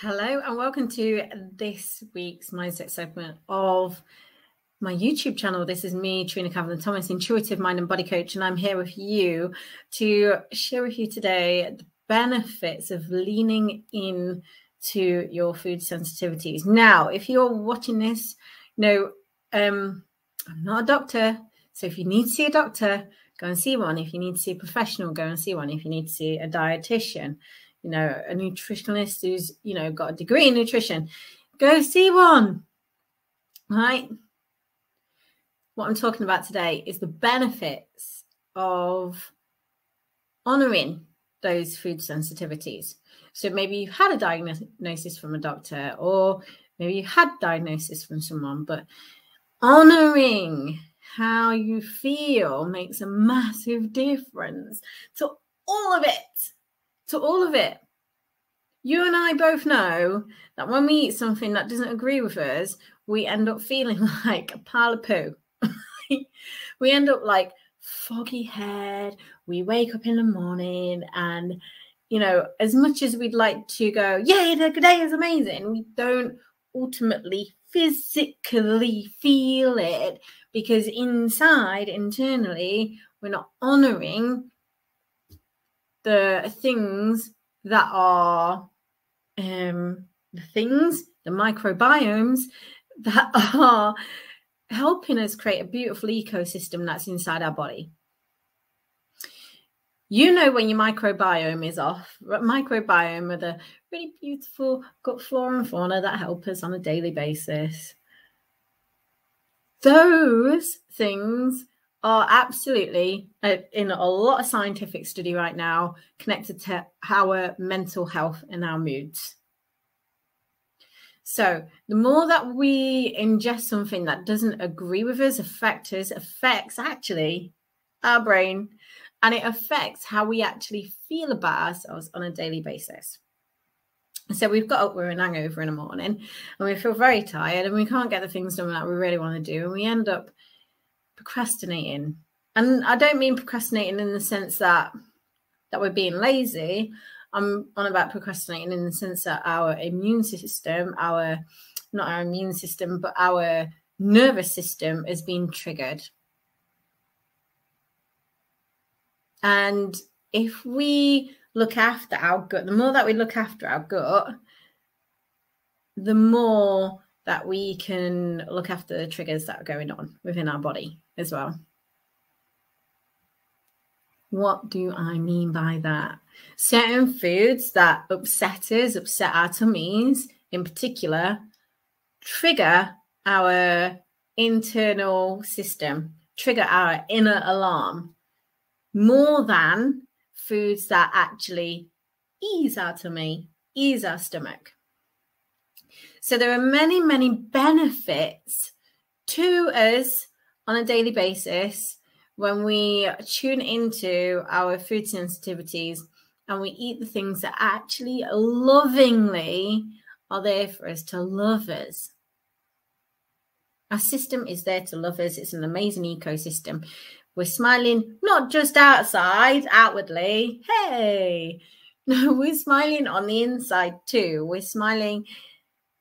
Hello and welcome to this week's mindset segment of my YouTube channel. This is me, Trina Kavanagh-Thomas, intuitive mind and body coach, and I'm here with you to share with you today the benefits of leaning in to your food sensitivities. Now, if you're watching this, I'm not a doctor, so if you need to see a doctor, go and see one. If you need to see a professional, go and see one. If you need to see a dietitian, a nutritionist who's, got a degree in nutrition, go see one, right? What I'm talking about today is the benefits of honoring those food sensitivities. So maybe you've had a diagnosis from a doctor, or maybe you had diagnosis from someone, but honoring how you feel makes a massive difference to all of it. You and I both know that when we eat something that doesn't agree with us, we end up feeling like a pile of poo. We end up like foggy head. We wake up in the morning and, as much as we'd like to go, yay, the day is amazing, we don't ultimately physically feel it because internally, we're not honoring the things that are the microbiomes that are helping us create a beautiful ecosystem that's inside our body. When your microbiome is off. Microbiome are the really beautiful gut flora and fauna that help us on a daily basis. Those things are absolutely, in a lot of scientific study right now, connected to our mental health and our moods. So the more that we ingest something that doesn't agree with us, affects actually our brain, and it affects how we actually feel about ourselves on a daily basis. So we've got up with an hangover in the morning and we feel very tired and we can't get the things done that we really want to do, and we end up procrastinating. And I don't mean procrastinating in the sense that we're being lazy. I'm on about procrastinating in the sense that our nervous system is being triggered. And if we look after our gut, the more that we look after our gut, the more that we can look after the triggers that are going on within our body as well. What do I mean by that? Certain foods that upset our tummies in particular, trigger our internal system, trigger our inner alarm, more than foods that actually ease our tummy, ease our stomach. So there are many, many benefits to us on a daily basis when we tune into our food sensitivities and we eat the things that actually lovingly are there for us to love us. Our system is there to love us. It's an amazing ecosystem. We're smiling not just outside, outwardly. Hey, no, we're smiling on the inside too. We're smiling,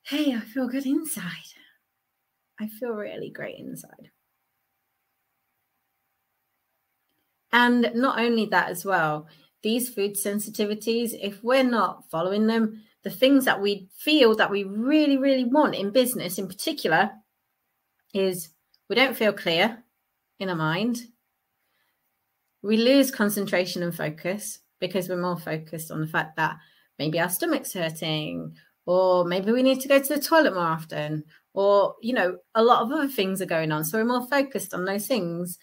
hey, I feel good inside. I feel really great inside. And not only that as well, these food sensitivities, if we're not following them, the things that we feel that we really, really want in business in particular is we don't feel clear in our mind. We lose concentration and focus because we're more focused on the fact that maybe our stomach's hurting, or maybe we need to go to the toilet more often, or, a lot of other things are going on. So we're more focused on those things.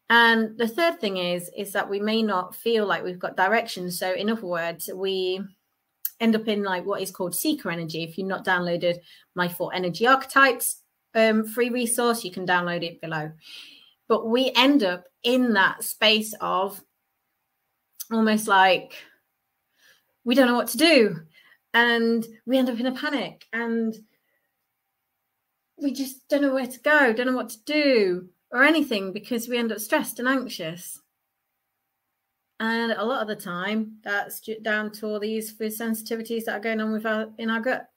And the third thing is that we may not feel like we've got direction. So in other words, we end up in like what is called seeker energy. If you've not downloaded my 4 energy archetypes free resource, you can download it below. But we end up in that space of almost like we don't know what to do, and we end up in a panic, and we just don't know where to go, don't know what to do. or anything because we end up stressed and anxious. And a lot of the time, that's down to all these food sensitivities that are going on in our gut.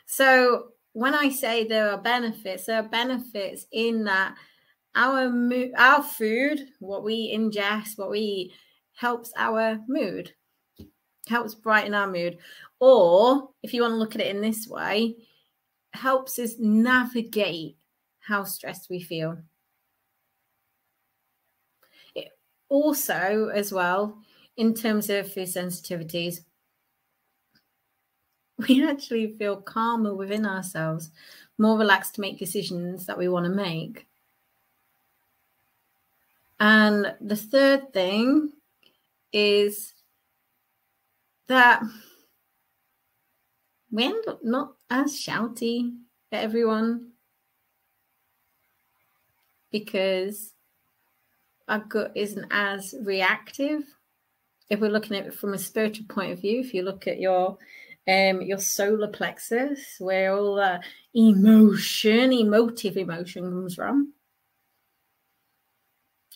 So when I say there are benefits in that our food, what we ingest, what we eat, helps our mood, helps brighten our mood. Or if you want to look at it in this way, helps us navigate how stressed we feel. It also, as well, in terms of food sensitivities, we actually feel calmer within ourselves, more relaxed to make decisions that we want to make. And the third thing is that we end up not as shouty at everyone because our gut isn't as reactive. If we're looking at it from a spiritual point of view, if you look at your solar plexus, where all the emotive emotion comes from.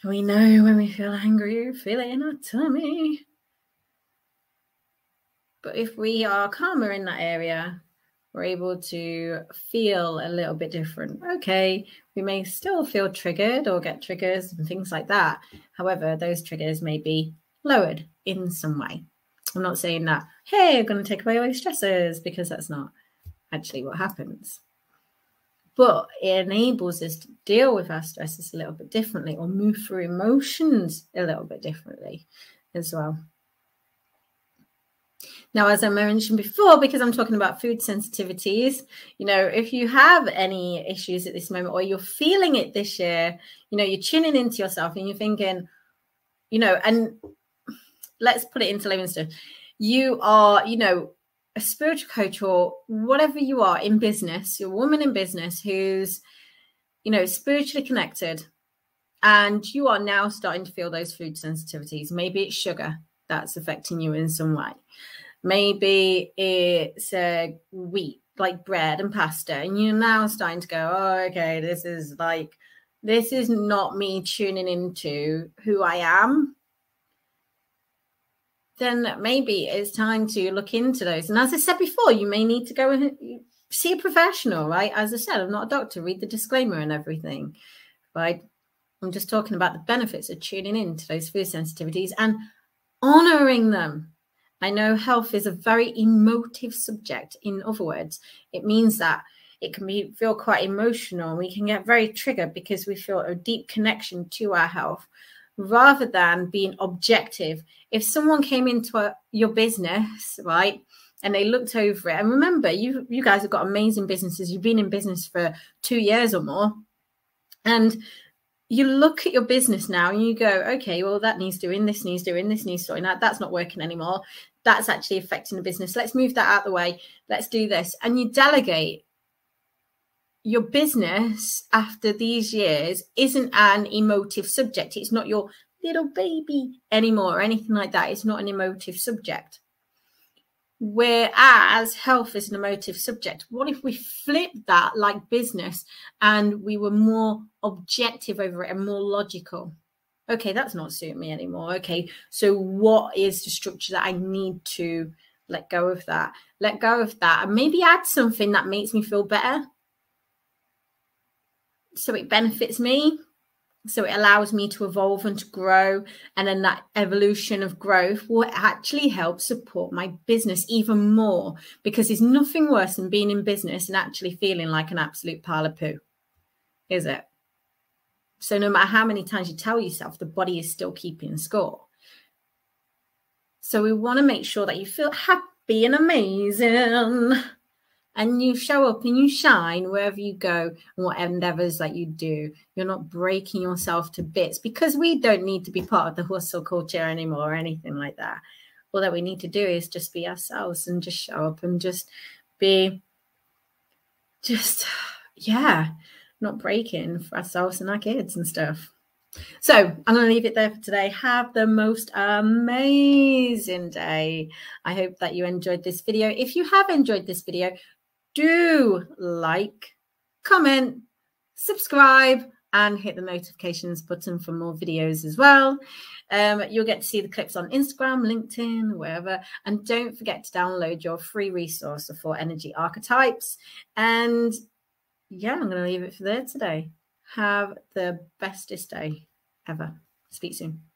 We know when we feel angry, we feel it in our tummy. But if we are calmer in that area, we're able to feel a little bit different. Okay, we may still feel triggered or get triggers and things like that. However, those triggers may be lowered in some way. I'm not saying that, hey, I'm going to take away all your stressors, because that's not actually what happens. But it enables us to deal with our stresses a little bit differently, or move through emotions a little bit differently as well. Now, as I mentioned before, because I'm talking about food sensitivities, you know, if you have any issues at this moment, or you're feeling it this year, you know, you're tuning into yourself and you're thinking, you know, and let's put it into layman's terms, you are, you know, a spiritual coach or whatever you are in business, you're a woman in business who's, you know, spiritually connected, and you are now starting to feel those food sensitivities. Maybe it's sugar that's affecting you in some way. Maybe it's wheat, like bread and pasta, and you're now starting to go, oh, okay, this is not me tuning into who I am. Then maybe it's time to look into those. And as I said before, you may need to go and see a professional, right? As I said, I'm not a doctor. Read the disclaimer and everything, right? I'm just talking about the benefits of tuning into those food sensitivities and honoring them. I know health is a very emotive subject. In other words, it means that it can feel quite emotional. We can get very triggered because we feel a deep connection to our health, rather than being objective. If someone came into your business, right, and they looked over it, and remember, you guys have got amazing businesses. You've been in business for 2 years or more, and you look at your business now and you go, okay, well, that needs doing, this needs doing, this needs sorting out, that's not working anymore. That's actually affecting the business. Let's move that out of the way. Let's do this. And you delegate. Your business after these years isn't an emotive subject. It's not your little baby anymore or anything like that. It's not an emotive subject. Whereas health is an emotive subject. What if we flip that like business and we were more objective over it and more logical? Okay, that's not suiting me anymore. Okay, so what is the structure that I need to let go of that? Let go of that and maybe add something that makes me feel better. So it benefits me, so it allows me to evolve and to grow. And then that evolution of growth will actually help support my business even more, because there's nothing worse than being in business and actually feeling like an absolute pile of poo, is it? So no matter how many times you tell yourself, the body is still keeping score. So we want to make sure that you feel happy and amazing, and you show up and you shine wherever you go and what endeavors that you do. You're not breaking yourself to bits, because we don't need to be part of the hustle culture anymore or anything like that. All that we need to do is just be ourselves and just show up and just be, not breaking for ourselves and our kids and stuff. So I'm going to leave it there for today. Have the most amazing day. I hope that you enjoyed this video. If you have enjoyed this video, do like, comment, subscribe, and hit the notifications button for more videos as well. You'll get to see the clips on Instagram, LinkedIn, wherever. And don't forget to download your free resource of 4 energy archetypes. And yeah, I'm going to leave it for there today. Have the bestest day ever. Speak soon.